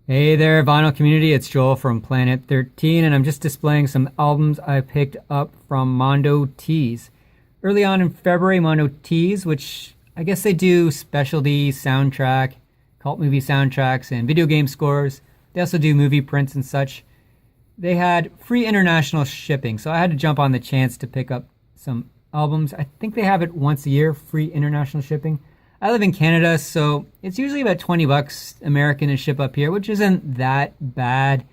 Hey there, vinyl community. It's Joel from Planet 13, and I'm just displaying some albums I picked up from Mondo Tees. Early on in February, Mondo Tees, which I guess they do specialty soundtrack, cult movie soundtracks, and video game scores. They also do movie prints and such. They had free international shipping, so I had to jump on the chance to pick up some albums. I think they have it once a year, free international shipping. I live in Canada, so it's usually about $20 American to ship up here, which isn't that bad.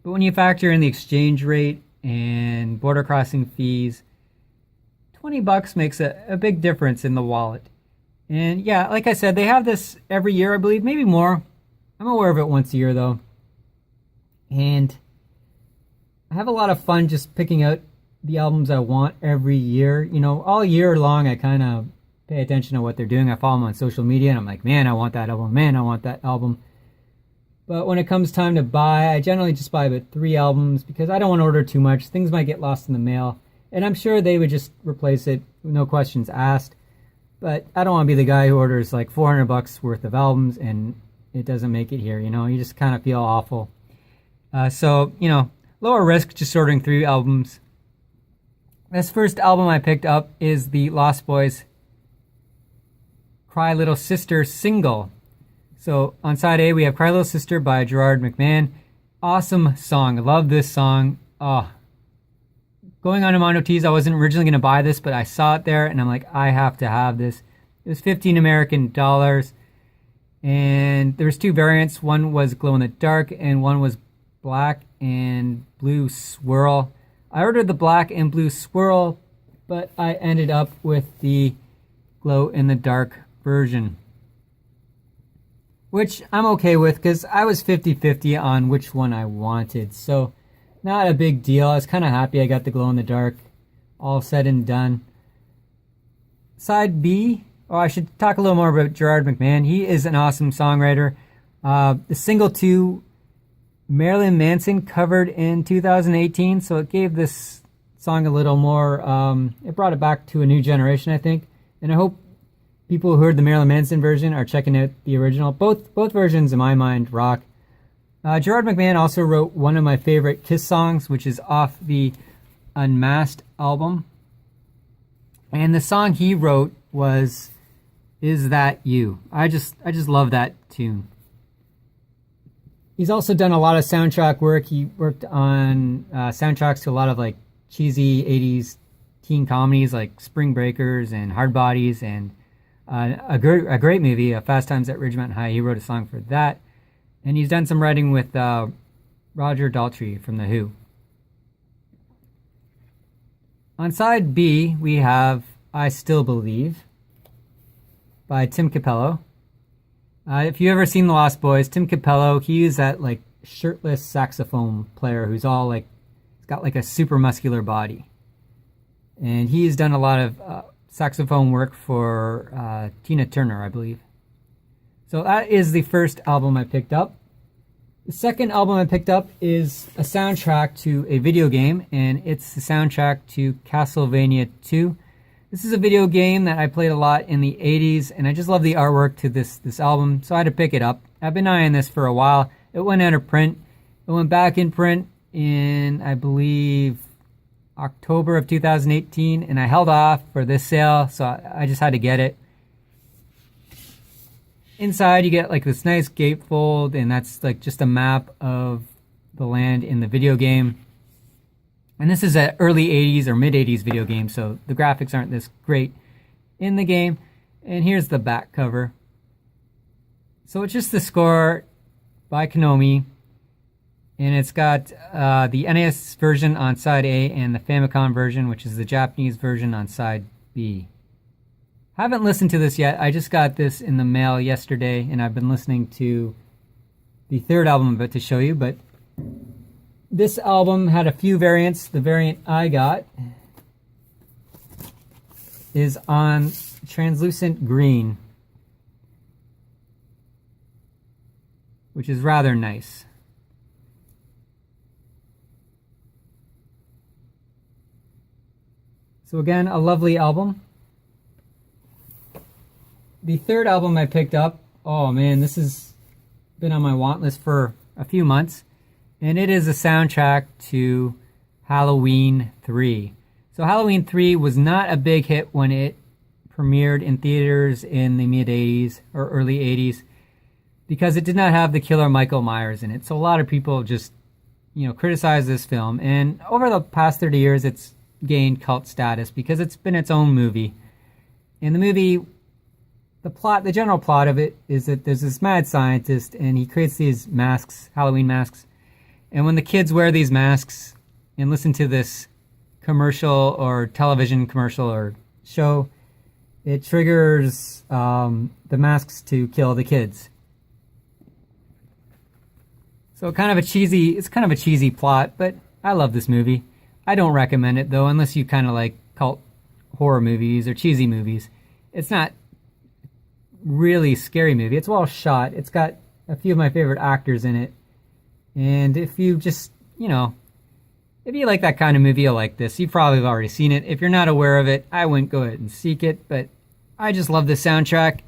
But when you factor in the exchange rate and border crossing fees, $20 makes a big difference in the wallet. And yeah, like I said, they have this every year, I believe, maybe more. I'm aware of it once a year, though. And I have a lot of fun just picking out the albums I want every year. You know, all year long, I kind of pay attention to what they're doing. I follow them on social media, and I'm like, man, I want that album. Man, I want that album. But when it comes time to buy, I generally just buy about 3 albums because I don't want to order too much. Things might get lost in the mail, and I'm sure they would just replace it, no questions asked. But I don't want to be the guy who orders like $400 worth of albums and it doesn't make it here. You know, you just kind of feel awful. So, you know, lower risk just ordering 3 albums. This first album I picked up is the Lost Boys Cry Little Sister single. So on side A, we have Cry Little Sister by Gerard McMahon. Awesome song. I love this song. Oh. Going on to Mondo Tees, I wasn't originally going to buy this, but I saw it there, and I'm like, I have to have this. It was 15 American dollars, and there was 2 variants. One was glow in the dark, and one was black and blue swirl. I ordered the black and blue swirl, but I ended up with the glow in the dark version, which I'm okay with because I was 50-50 on which one I wanted, so not a big deal. I was kind of happy I got the glow in the dark, all said and done. Side B, I should talk a little more about Gerard McMahon. He is an awesome songwriter. The single to Marilyn Manson covered in 2018, so it gave this song a little more, it brought it back to a new generation, I think, and I hope people who heard the Marilyn Manson version are checking out the original. Both versions, in my mind, rock. Gerard McMahon also wrote one of my favorite Kiss songs, which is off the Unmasked album. And the song he wrote was Is That You? I just love that tune. He's also done a lot of soundtrack work. He worked on soundtracks to a lot of like cheesy 80s teen comedies like Spring Breakers and Hard Bodies and a great movie, Fast Times at Ridgemont High. He wrote a song for that. And he's done some writing with Roger Daltrey from The Who. On side B, we have I Still Believe by Tim Capello. If you've ever seen The Lost Boys, Tim Capello, he is that like shirtless saxophone player who's all like, he's got like a super muscular body. And he's done a lot of saxophone work for Tina Turner, I believe. So that is the first album I picked up. The second album I picked up is a soundtrack to a video game, and it's the soundtrack to Castlevania 2. This is a video game that I played a lot in the 80s, and I just love the artwork to this album, so I had to pick it up. I've been eyeing this for a while. It went out of print. It went back in print in, I believe, October of 2018, and I held off for this sale, so I just had to get it. Inside, you get like this nice gatefold, and that's like just a map of the land in the video game. And this is an early 80s or mid 80s video game, so the graphics aren't this great in the game. And here's the back cover. So it's just the score by Konami. And it's got the NES version on side A and the Famicom version, which is the Japanese version, on side B. Haven't listened to this yet. I just got this in the mail yesterday, and I've been listening to the third album I'm about to show you. But this album had a few variants. The variant I got is on translucent green, which is rather nice. So again, a lovely album. The third album I picked up, oh man, this has been on my want list for a few months, and it is a soundtrack to Halloween 3. So Halloween 3 was not a big hit when it premiered in theaters in the mid-80s or early 80s because it did not have the killer Michael Myers in it. So a lot of people just, criticize this film. And over the past 30 years, it's gained cult status because it's been its own movie. In the movie, the general plot of it is that there's this mad scientist and he creates these masks, Halloween masks. And when the kids wear these masks and listen to this commercial or television commercial or show, it triggers the masks to kill the kids. So it's kind of a cheesy plot, but I love this movie. I don't recommend it though, unless you kind of like cult horror movies or cheesy movies. It's not really scary movie. It's well shot. It's got a few of my favorite actors in it. And if you just, if you like that kind of movie, you'll like this. You've probably already seen it. If you're not aware of it, I wouldn't go ahead and seek it, but I just love the soundtrack.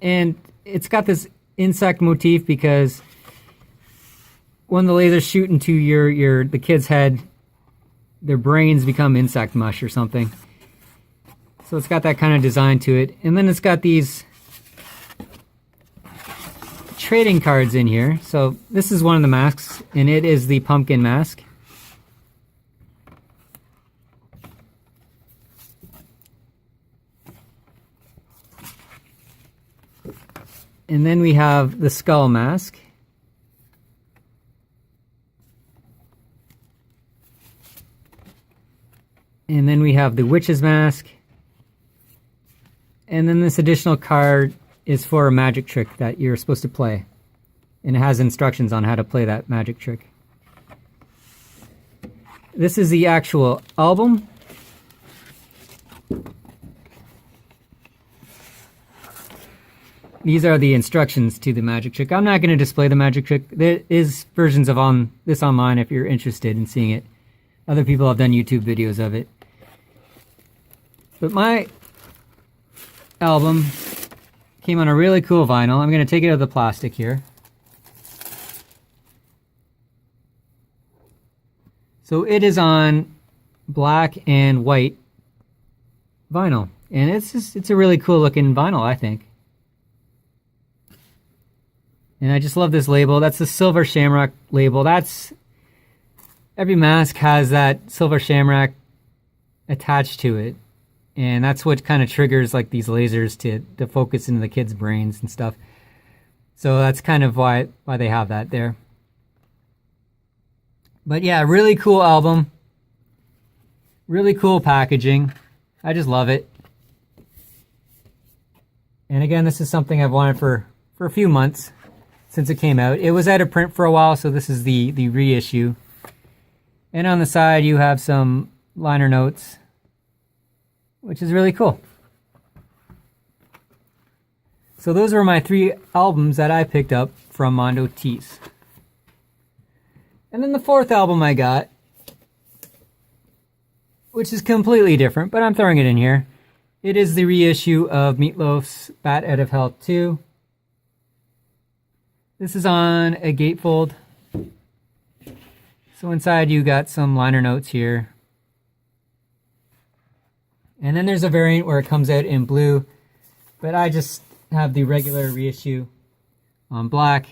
And it's got this insect motif because when the lasers shoot into the kid's head, their brains become insect mush or something. So it's got that kind of design to it. And then it's got these trading cards in here. So this is one of the masks, and it is the pumpkin mask. And then we have the skull mask. And then we have the witch's mask. And then this additional card is for a magic trick that you're supposed to play. And it has instructions on how to play that magic trick. This is the actual album. These are the instructions to the magic trick. I'm not going to display the magic trick. There is versions of this online if you're interested in seeing it. Other people have done YouTube videos of it. But my album came on a really cool vinyl. I'm going to take it out of the plastic here. So it is on black and white vinyl. And it's a really cool looking vinyl, I think. And I just love this label. That's the Silver Shamrock label. Every mask has that Silver Shamrock attached to it. And that's what kind of triggers like these lasers to focus into the kids' brains and stuff. So that's kind of why they have that there. But yeah, really cool album. Really cool packaging. I just love it. And again, this is something I've wanted for a few months since it came out. It was out of print for a while, so this is the reissue. And on the side, you have some liner notes, which is really cool. So those were my 3 albums that I picked up from Mondo Tees. And then the 4th album I got, which is completely different, but I'm throwing it in here. It is the reissue of Meatloaf's Bat Out of Hell 2. This is on a gatefold. So inside you got some liner notes here. And then there's a variant where it comes out in blue, but I just have the regular reissue on black,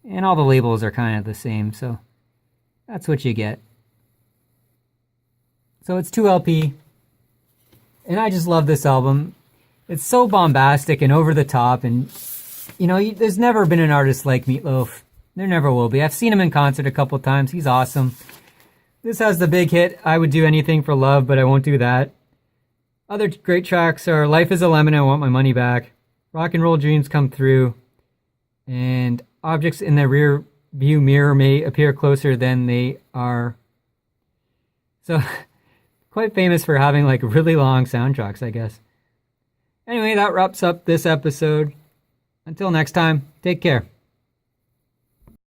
and all the labels are kind of the same, so that's what you get. So it's 2 LP, and I just love this album. It's so bombastic and over the top, and there's never been an artist like Meatloaf. There never will be. I've seen him in concert a couple times. He's awesome. This has the big hit, I Would Do Anything for Love, but I Won't Do That. Other great tracks are Life is a Lemon, I Want My Money Back, Rock and Roll Dreams Come Through, and Objects in the Rear View Mirror May Appear Closer Than They Are. So, quite famous for having like really long soundtracks, I guess. Anyway, that wraps up this episode. Until next time, take care.